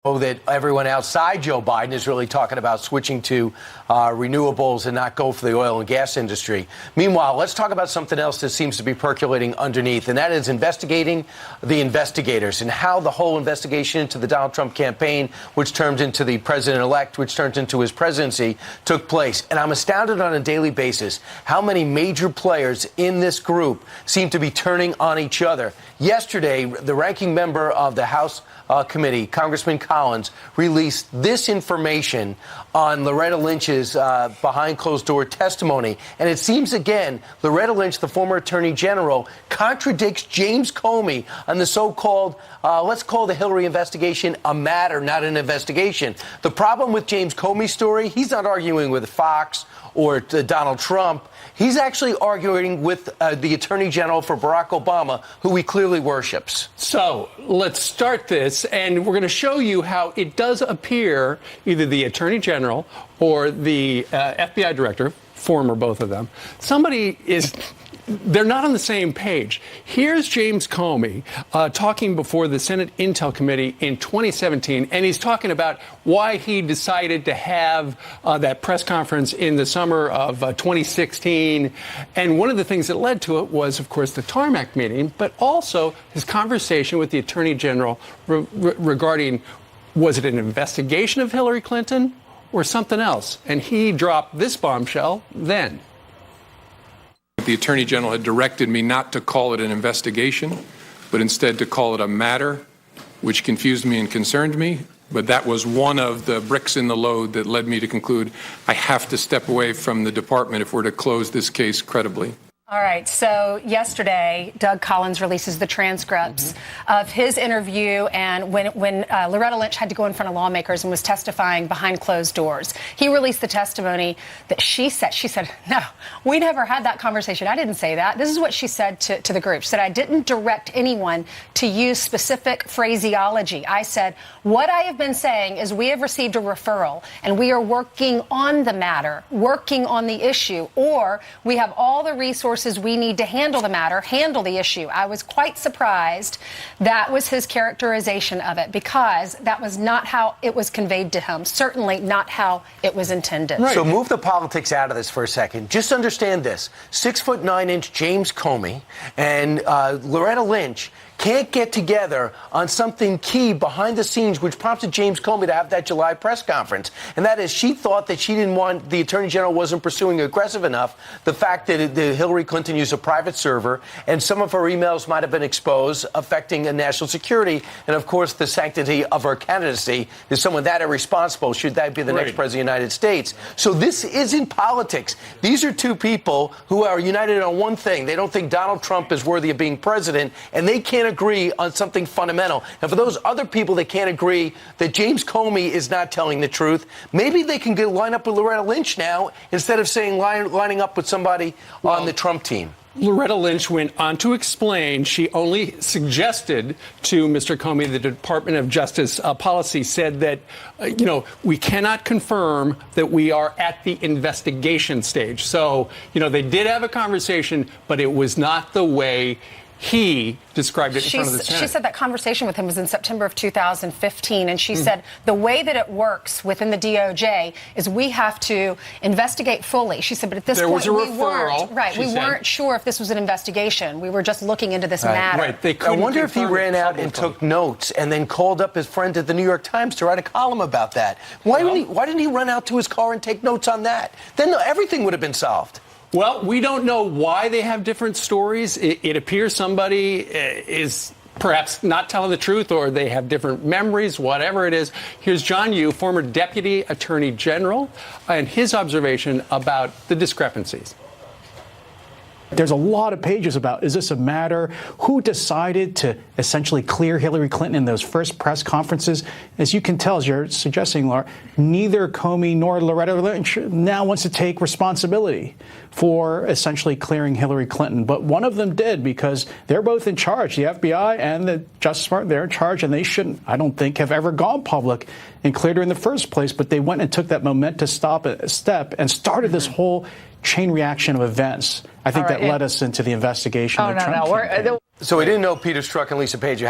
that everyone outside Joe Biden is really talking about switching to renewables and not go for the oil and gas industry. Meanwhile, let's talk about something else that seems to be percolating underneath, and that is investigating the investigators and how the whole investigation into the Donald Trump campaign, which turned into the president-elect, which turned into his presidency, took place. And I'm astounded on a daily basis how many major players in this group seem to be turning on each other. Yesterday, the ranking member of the House committee, Congressman Collins, released this information on Loretta Lynch's behind closed-door testimony. And it seems, again, Loretta Lynch, the former attorney general, contradicts James Comey on the so-called, let's call the Hillary investigation a matter, not an investigation. The problem with James Comey's story, he's not arguing with Fox or Donald Trump. He's actually arguing with the Attorney General for Barack Obama, who he clearly worships. So let's start this, and we're going to show you how it does appear either the Attorney General or the FBI Director, former both of them, they're not on the same page. Here's James Comey talking before the Senate Intel Committee in 2017, and he's talking about why he decided to have that press conference in the summer of 2016. And one of the things that led to it was, of course, the tarmac meeting, but also his conversation with the Attorney General regarding, was it an investigation of Hillary Clinton or something else? And he dropped this bombshell then. The Attorney General had directed me not to call it an investigation, but instead to call it a matter, which confused me and concerned me. But that was one of the bricks in the load that led me to conclude I have to step away from the department if we're to close this case credibly. All right. So yesterday, Doug Collins releases the transcripts of his interview and when Loretta Lynch had to go in front of lawmakers and was testifying behind closed doors. He released the testimony that she said, no, we never had that conversation. I didn't say that. This is what she said to the group. She said, I didn't direct anyone to use specific phraseology. I said, what I have been saying is we have received a referral and we are working on the matter, working on the issue, or we have all the resources we need to handle the matter, handle the issue. I was quite surprised that was his characterization of it, because that was not how it was conveyed to him, certainly not how it was intended. Right. So move the politics out of this for a second. Just understand this. 6'9" James Comey and Loretta Lynch can't get together on something key behind the scenes, which prompted James Comey to have that July press conference. And that is, she thought that she didn't want, the Attorney General wasn't pursuing aggressive enough the fact that Hillary Clinton used a private server and some of her emails might have been exposed, affecting national security. And of course, the sanctity of her candidacy is someone that irresponsible. Should that be the next president of the United States? So this isn't politics. These are two people who are united on one thing. They don't think Donald Trump is worthy of being president, and they can't agree on something fundamental. And for those other people that can't agree that James Comey is not telling the truth, maybe they can line up with Loretta Lynch now instead of saying lining up with somebody on the Trump team. Loretta Lynch went on to explain she only suggested to Mr. Comey, the Department of Justice policy said that, we cannot confirm that we are at the investigation stage. So, they did have a conversation, but it was not the way he described it in front of the Senate. She said that conversation with him was in September of 2015, and she said the way that it works within the DOJ is we have to investigate fully. She said, but at this point, we weren't sure if this was an investigation. We were just looking into this matter. Right. I wonder if he ran out and took notes and then called up his friend at the New York Times to write a column about that. Why didn't he run out to his car and take notes on that? Then everything would have been solved. Well, we don't know why they have different stories. It appears somebody is perhaps not telling the truth, or they have different memories, whatever it is. Here's John Yoo, former Deputy Attorney General, and his observation about the discrepancies. There's a lot of pages about, is this a matter? Who decided to essentially clear Hillary Clinton in those first press conferences? As you can tell, as you're suggesting, Laura, neither Comey nor Loretta Lynch now wants to take responsibility for essentially clearing Hillary Clinton. But one of them did, because they're both in charge. The FBI and the Justice Department, they're in charge, and they shouldn't, I don't think, have ever gone public and cleared her in the first place. But they went and took that momentous step and started this whole chain reaction of events. I think that led us into the investigation of the Trump campaign. So we didn't know Peter Strzok and Lisa Page.